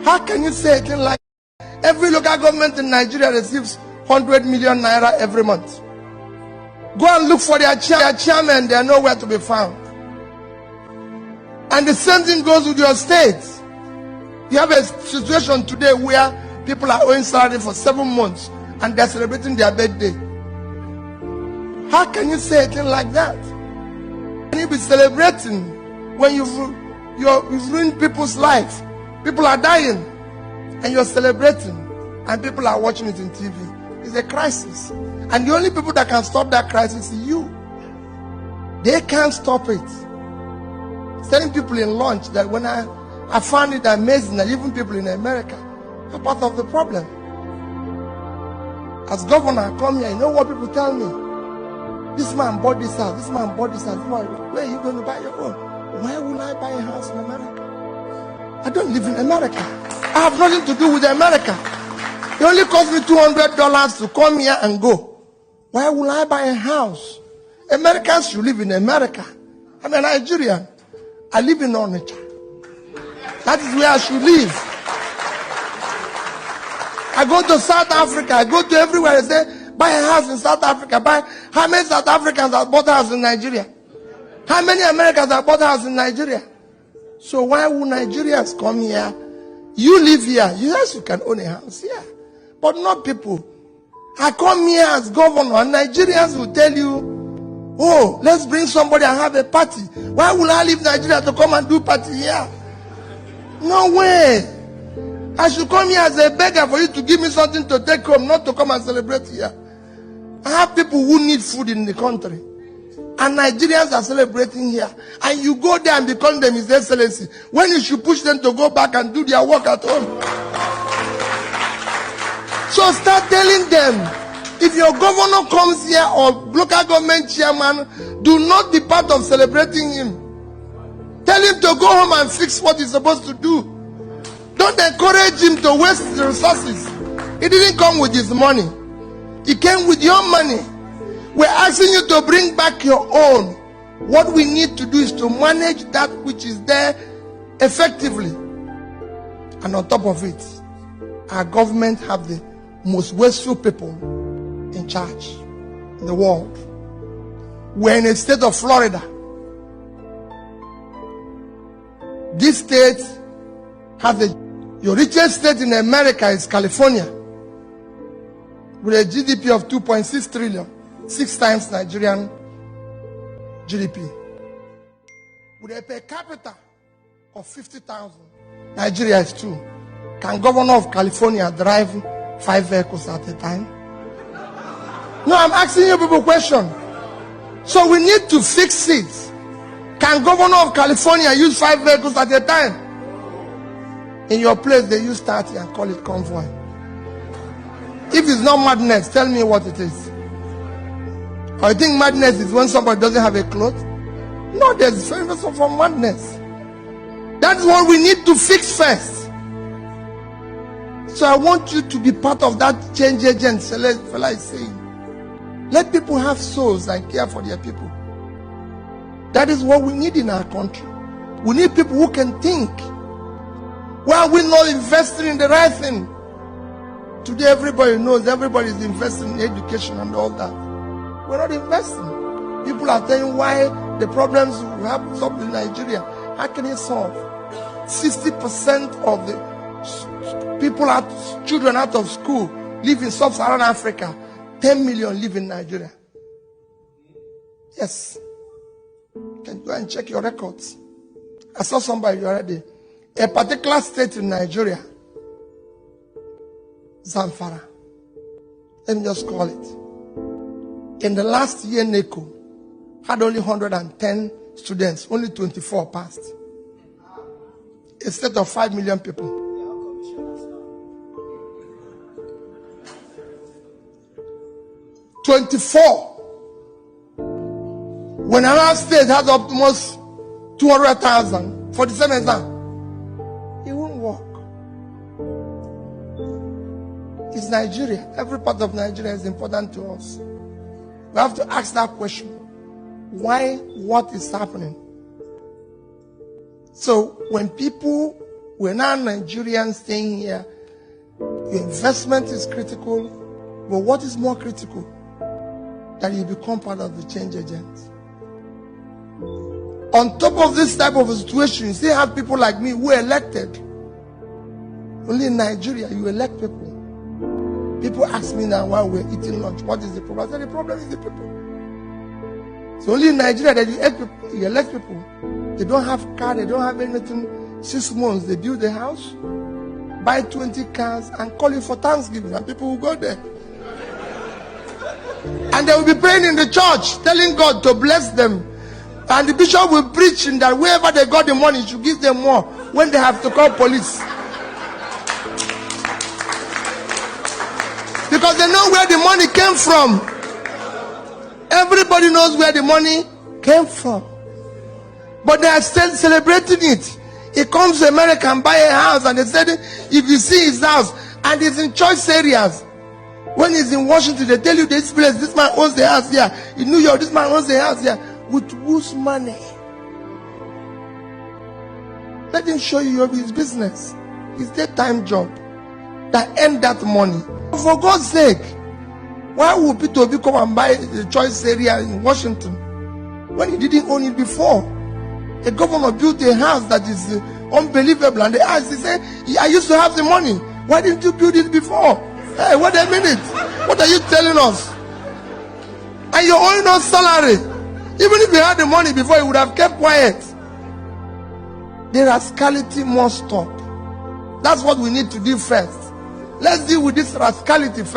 How can you say a thing like every local government in Nigeria receives 100 million naira every month? Go and look for their chairman, they are nowhere to be found. And the same thing goes with your state. You have a situation today where people are owing salary for 7 months and they're celebrating their birthday. How can you say a thing like that? Can you be celebrating when you've ruined people's life? People are dying and you're celebrating and people are watching it in TV. It's a crisis. And the only people that can stop that crisis is you. They can't stop it. Telling people in lunch that when I found it amazing that even people in America are part of the problem. As governor, I come here, you know what people tell me? This man bought this house, this man bought this house. Where are you going to buy your own? Why will I buy a house in America? I don't live in America. I have nothing to do with America. It only cost me $200 to come here and go. Why will I buy a house? Americans should live in America. I'm a Nigerian. I live in Onitsha. That is where I should live. I go to South Africa. I go to everywhere. I say, buy a house in South Africa. How many South Africans have bought a house in Nigeria? How many Americans have bought a house in Nigeria? So why would Nigerians come here? You live here. Yes, you can own a house here. But not people. I come here as governor and Nigerians will tell you, oh, let's bring somebody and have a party. Why would I leave Nigeria to come and do party here? No way. I should come here as a beggar for you to give me something to take home, not to come and celebrate here. I have people who need food in the country. And Nigerians are celebrating here. And you go there and be calling them His Excellency, when you should push them to go back and do their work at home. So start telling them, if your governor comes here or local government chairman, do not be part of celebrating him. Tell him to go home and fix what he's supposed to do. Don't encourage him to waste the resources. He didn't come with his money. He came with your money. We're asking you to bring back your own. What we need to do is to manage that which is there effectively. And on top of it, our government have the most wasteful people in charge in the world. We're in a state of Florida. This state has your richest state in America is California, with a GDP of 2.6 trillion, 6 times Nigerian GDP. With a per capita of 50,000, Nigeria is 2. Can governor of California drive 5 vehicles at a time? No, I'm asking you people a question. So we need to fix it. Can governor of California use 5 vehicles at a time? In your place, they use 30 and call it convoy. If it's not madness, tell me what it is. Or you think madness is when somebody doesn't have a cloth? No, there's a difference from madness. That's what we need to fix first. So I want you to be part of that change agent fella is saying. Let people have souls and care for their people. That is what we need in our country. We need people who can think. Why are we not investing in the right thing? Today everybody knows everybody is investing in education and all that. We're not investing. People are telling why the problems we have in Nigeria. How can it solve? 60% of the children out of school live in sub-Saharan Africa. 10 million live in Nigeria. Yes. You can go and check your records. I saw somebody already. A particular state in Nigeria, Zamfara. Let me just call it. In the last year, NECO had only 110 students. Only 24 passed. A state of 5 million people. 24. When another state has almost 200,000 for the same exam, it won't work. It's Nigeria. Every part of Nigeria is important to us. We have to ask that question. Why? What is happening? So when people We're now Nigerians staying here. Your investment is critical, but what is more critical? That you become part of the change agent. On top of this type of a situation, you still have people like me who are elected. Only in Nigeria, you elect people. People ask me now while we're eating lunch, what is the problem? I said, the problem is the people. It's only in Nigeria that you elect people. They don't have car, they don't have anything. 6 months, they build a house, buy 20 cars, and call it for Thanksgiving, and people will go there. And they will be praying in the church, telling God to bless them. And the bishop will preach in that wherever they got the money, he should give them more when they have to call police. Because they know where the money came from. Everybody knows where the money came from. But they are still celebrating it. He comes to America and buy a house, and they said if you see his house and it's in choice areas, when he's in Washington, they tell you this place, this man owns the house here. In New York, this man owns the house here. With whose money? Let him show you his business. His daytime job that earn that money. For God's sake, why would Peter Obi come and buy the choice area in Washington when he didn't own it before? A governor built a house that is unbelievable, and they asked, he said, I used to have the money. Why didn't you build it before? Hey, wait a minute. What are you telling us? And you're owing us salary. Even if you had the money before, you would have kept quiet. The rascality must stop. That's what we need to do first. Let's deal with this rascality first.